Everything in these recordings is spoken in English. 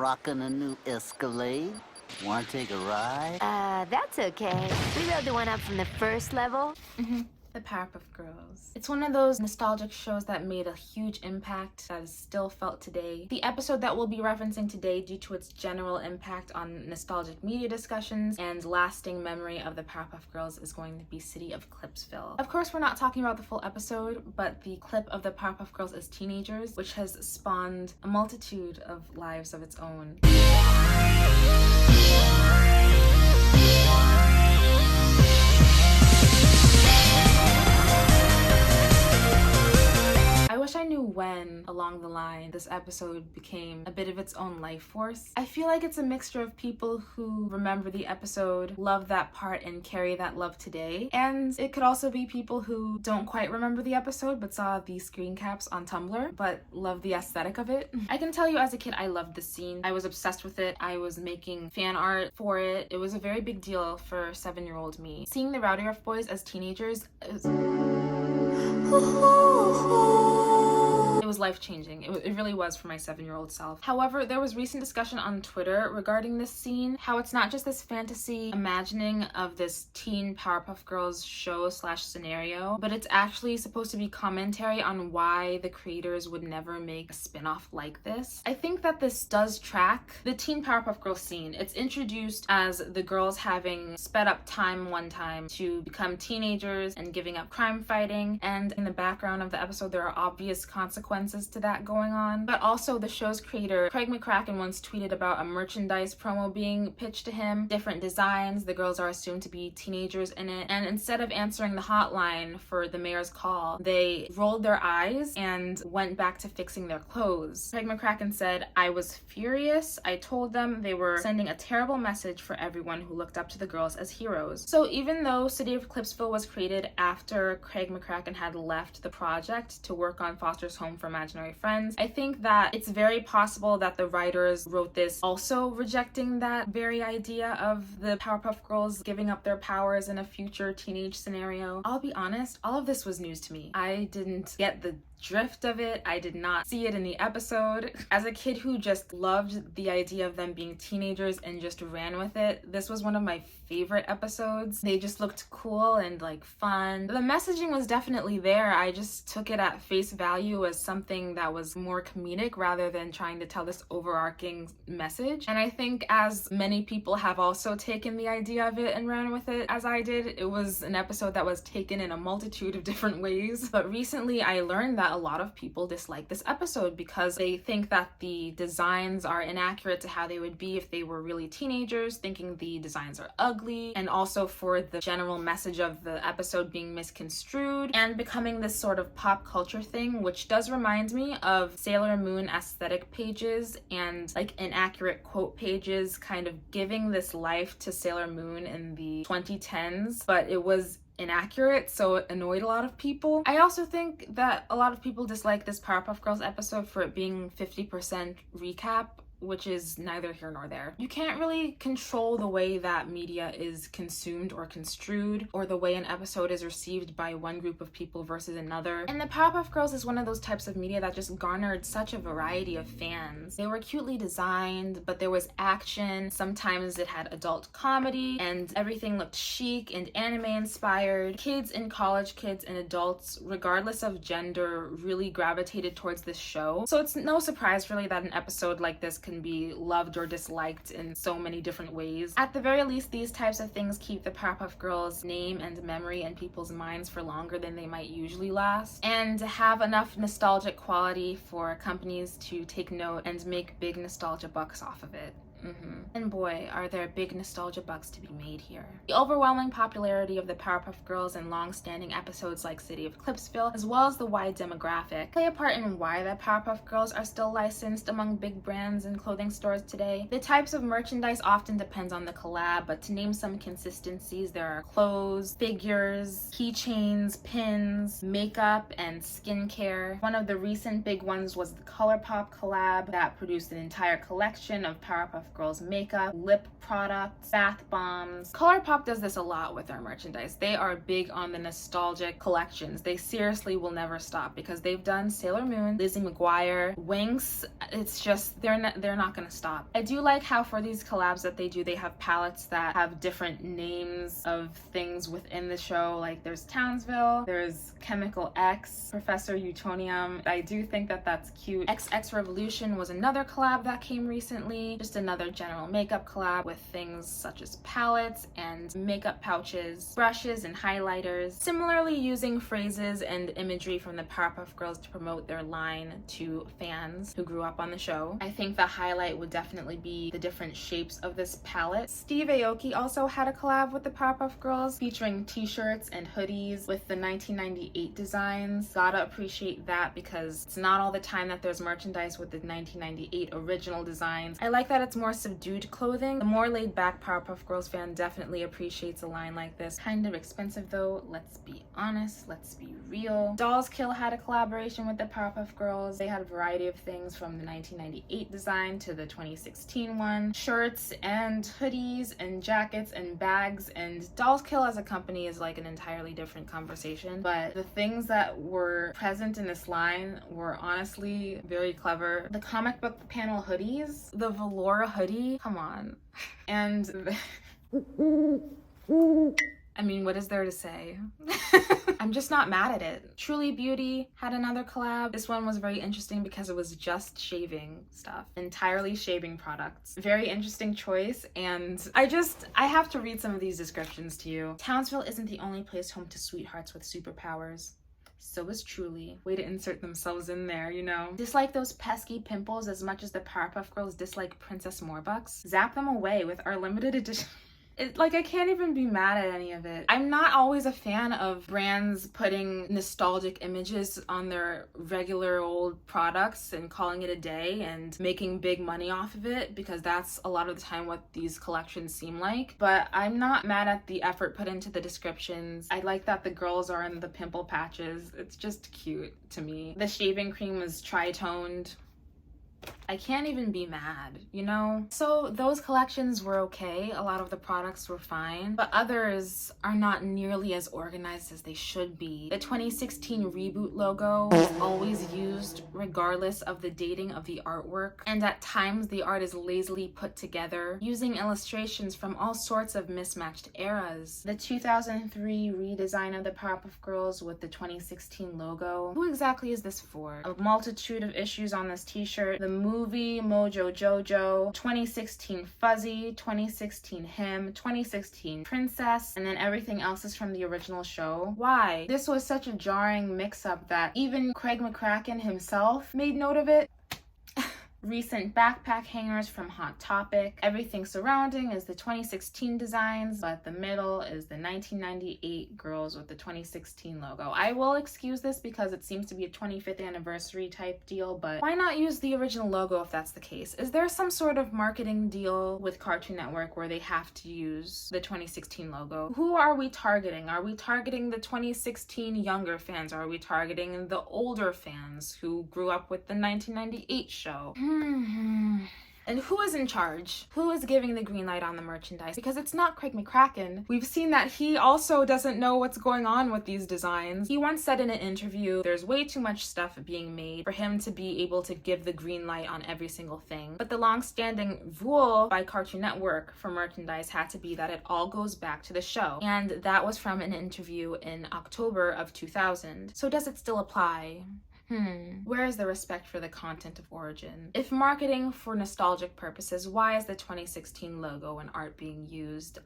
rocking a new Escalade. Want to take a ride? That's okay. We rode the one up from the first level. The Powerpuff Girls. It's one of those nostalgic shows that made a huge impact that is still felt today. The episode that we'll be referencing today, due to its general impact on nostalgic media discussions and lasting memory of the Powerpuff Girls, is going to be City of Clipsville. Of course, we're not talking about the full episode, but the clip of the Powerpuff Girls as teenagers, which has spawned a multitude of lives of its own. I wish I knew when along the line this episode became a bit of its own life force. I feel like it's a mixture of people who remember the episode, love that part, and carry that love today. And it could also be people who don't quite remember the episode but saw the screen caps on Tumblr but love the aesthetic of it. I can tell you, as a kid, I loved this scene. I was obsessed with it. I was making fan art for it. It was a very big deal for 7-year-old me. Seeing the Rowdy Ruff Boys as teenagers, it was life-changing. It really was for my 7-year-old self. However, there was recent discussion on Twitter regarding this scene, how it's not just this fantasy imagining of this teen Powerpuff Girls show/scenario, but it's actually supposed to be commentary on why the creators would never make a spin-off like this. I think that this does track the teen Powerpuff Girls scene. It's introduced as the girls having sped up time one time to become teenagers and giving up crime fighting, and in the background of the episode there are obvious consequences to that going on. But also, the show's creator Craig McCracken once tweeted about a merchandise promo being pitched to him, different designs, the girls are assumed to be teenagers in it, and instead of answering the hotline for the mayor's call, they rolled their eyes and went back to fixing their clothes. Craig McCracken said, "I was furious. I told them they were sending a terrible message for everyone who looked up to the girls as heroes." So even though City of Clipsville was created after Craig McCracken had left the project to work on Foster's Home for Imaginary Friends, I think that it's very possible that the writers wrote this also rejecting that very idea of the Powerpuff Girls giving up their powers in a future teenage scenario. I'll be honest, all of this was news to me. I didn't get the drift of it. I did not see it in the episode. As a kid who just loved the idea of them being teenagers and just ran with it, this was one of my favorite episodes. They just looked cool and like fun. The messaging was definitely there. I just took it at face value as something that was more comedic rather than trying to tell this overarching message. And I think as many people have also taken the idea of it and ran with it as I did, it was an episode that was taken in a multitude of different ways. But recently I learned that a lot of people dislike this episode because they think that the designs are inaccurate to how they would be if they were really teenagers, thinking the designs are ugly, and also for the general message of the episode being misconstrued and becoming this sort of pop culture thing, which does remind me of Sailor Moon aesthetic pages and like inaccurate quote pages kind of giving this life to Sailor Moon in the 2010s, but it was inaccurate, so it annoyed a lot of people. I also think that a lot of people dislike this Powerpuff Girls episode for it being 50% recap, which is neither here nor there. You can't really control the way that media is consumed or construed, or the way an episode is received by one group of people versus another. And the Powerpuff Girls is one of those types of media that just garnered such a variety of fans. They were cutely designed, but there was action. Sometimes it had adult comedy, and everything looked chic and anime inspired. Kids and college kids and adults, regardless of gender, really gravitated towards this show. So it's no surprise really that an episode like this can be loved or disliked in so many different ways. At the very least, these types of things keep the Powerpuff Girls' name and memory in people's minds for longer than they might usually last, and have enough nostalgic quality for companies to take note and make big nostalgia bucks off of it. And boy, are there big nostalgia bucks to be made here. The overwhelming popularity of the Powerpuff Girls and long-standing episodes like City of Clipsville, as well as the wide demographic, play a part in why the Powerpuff Girls are still licensed among big brands and clothing stores today. The types of merchandise often depends on the collab, but to name some consistencies, there are clothes, figures, keychains, pins, makeup, and skincare. One of the recent big ones was the ColourPop collab that produced an entire collection of Powerpuff Girls makeup, lip products, bath bombs. ColourPop does this a lot with their merchandise. They are big on the nostalgic collections. They seriously will never stop because they've done Sailor Moon, Lizzie McGuire, Winx. It's just, they're not gonna stop. I do like how for these collabs that they do, they have palettes that have different names of things within the show. Like there's Townsville, there's Chemical X, Professor Utonium. I do think that that's cute. XX Revolution was another collab that came recently. Just another general makeup collab with things such as palettes and makeup pouches, brushes and highlighters. Similarly using phrases and imagery from the Powerpuff Girls to promote their line to fans who grew up on the show. I think the highlight would definitely be the different shapes of this palette. Steve Aoki also had a collab with the Powerpuff Girls featuring t-shirts and hoodies with the 1998 designs. Gotta appreciate that because it's not all the time that there's merchandise with the 1998 original designs. I like that it's more subdued clothing. The more laid back Powerpuff Girls fan definitely appreciates a line like this. Kind of expensive though, let's be honest, let's be real. Dolls Kill had a collaboration with the Powerpuff Girls. They had a variety of things from the 1998 design to the 2016 one. Shirts and hoodies and jackets and bags, and Dolls Kill as a company is like an entirely different conversation, but the things that were present in this line were honestly very clever. The comic book panel hoodies, the velour hoodie, come on. And I mean, what is there to say? I'm just not mad at it. Truly Beauty had another collab. This one was very interesting because it was just shaving stuff, entirely shaving products. Very interesting choice, and I have to read some of these descriptions to you. Townsville isn't the only place home to sweethearts with superpowers. So is Truly. Way to insert themselves in there, you know. Dislike those pesky pimples as much as the Powerpuff Girls dislike Princess Morbucks? Zap them away with our limited edition. Like, I can't even be mad at any of it. I'm not always a fan of brands putting nostalgic images on their regular old products and calling it a day and making big money off of it, because that's a lot of the time what these collections seem like. But I'm not mad at the effort put into the descriptions. I like that the girls are in the pimple patches. It's just cute to me. The shaving cream is tri-toned. I can't even be mad, you know? So those collections were okay. A lot of the products were fine, but others are not nearly as organized as they should be. The 2016 reboot logo is always used regardless of the dating of the artwork, and at times the art is lazily put together using illustrations from all sorts of mismatched eras. The 2003 redesign of the Powerpuff Girls with the 2016 logo. Who exactly is this for? A multitude of issues on this t-shirt. The movie Mojo Jojo, 2016 Fuzzy, 2016 Him, 2016 Princess, and then everything else is from the original show. Why? This was such a jarring mix-up that even Craig McCracken himself made note of it. Recent backpack hangers from Hot Topic. Everything surrounding is the 2016 designs, but the middle is the 1998 girls with the 2016 logo. I will excuse this because it seems to be a 25th anniversary type deal, but why not use the original logo if that's the case? Is there some sort of marketing deal with Cartoon Network where they have to use the 2016 logo? Who are we targeting? Are we targeting the 2016 younger fans? Are we targeting the older fans who grew up with the 1998 show? And who is in charge? Who is giving the green light on the merchandise? Because it's not Craig McCracken. We've seen that he also doesn't know what's going on with these designs. He once said in an interview, there's way too much stuff being made for him to be able to give the green light on every single thing. But the long-standing rule by Cartoon Network for merchandise had to be that it all goes back to the show. And that was from an interview in October of 2000. So does it still apply? Where is the respect for the content of origin? If marketing for nostalgic purposes, why is the 2016 logo and art being used?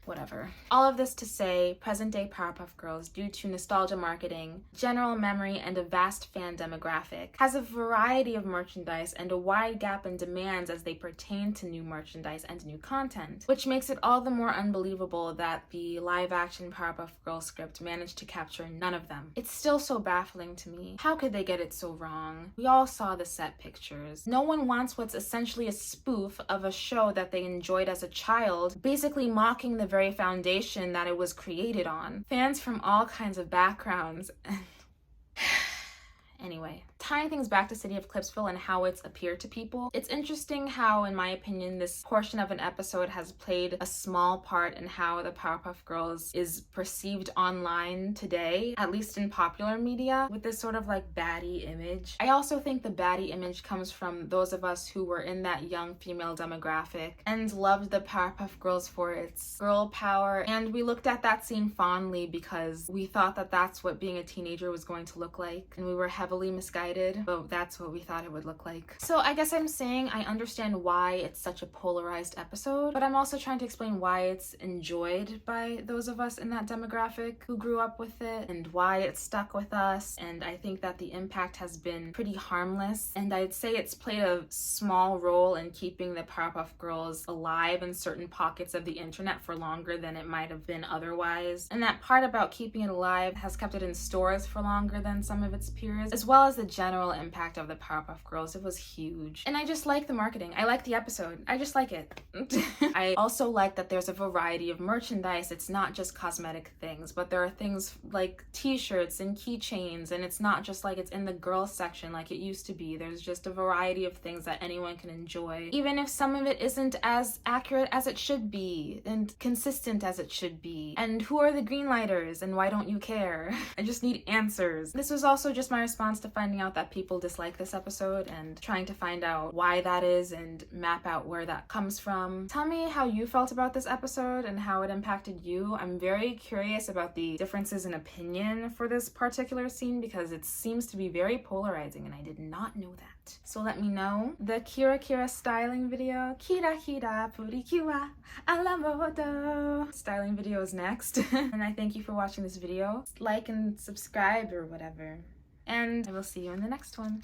Whatever. All of this to say, present-day Powerpuff Girls, due to nostalgia marketing, general memory, and a vast fan demographic, has a variety of merchandise and a wide gap in demands as they pertain to new merchandise and new content, which makes it all the more unbelievable that the live-action Powerpuff Girls script managed to capture none of them. It's still so baffling to me. How could they get it so wrong? We all saw the set pictures. No one wants what's essentially a spoof of a show that they enjoyed as a child, basically mocking the very foundation that it was created on. Fans from all kinds of backgrounds. Anyway. Tying things back to City of Clipsville and how it's appeared to people, it's interesting how, in my opinion, this portion of an episode has played a small part in how the Powerpuff Girls is perceived online today, at least in popular media, with this sort of like baddie image. I also think the baddie image comes from those of us who were in that young female demographic and loved the Powerpuff Girls for its girl power, and we looked at that scene fondly because we thought that that's what being a teenager was going to look like, and we were heavily misguided, but that's what we thought it would look like. So I guess I'm saying I understand why it's such a polarized episode, but I'm also trying to explain why it's enjoyed by those of us in that demographic who grew up with it and why it stuck with us. And I think that the impact has been pretty harmless, and I'd say it's played a small role in keeping the Powerpuff Girls alive in certain pockets of the internet for longer than it might have been otherwise. And that part about keeping it alive has kept it in stores for longer than some of its peers, as well as the general impact of the Powerpuff Girls. It was huge. And I just like the marketing. I like the episode. I just like it. I also like that there's a variety of merchandise. It's not just cosmetic things, but there are things like t-shirts and keychains, and it's not just like it's in the girls section like it used to be. There's just a variety of things that anyone can enjoy, even if some of it isn't as accurate as it should be and consistent as it should be. And who are the greenlighters and why don't you care? I just need answers. This was also just my response to finding out that people dislike this episode and trying to find out why that is and map out where that comes from. Tell me how you felt about this episode and how it impacted you. I'm very curious about the differences in opinion for this particular scene because it seems to be very polarizing and I did not know that. So let me know. The Kira Kira styling video, Kira Kira Purikiwa Alamodo styling video is next. And I thank you for watching this video. Like and subscribe or whatever. And I will see you in the next one.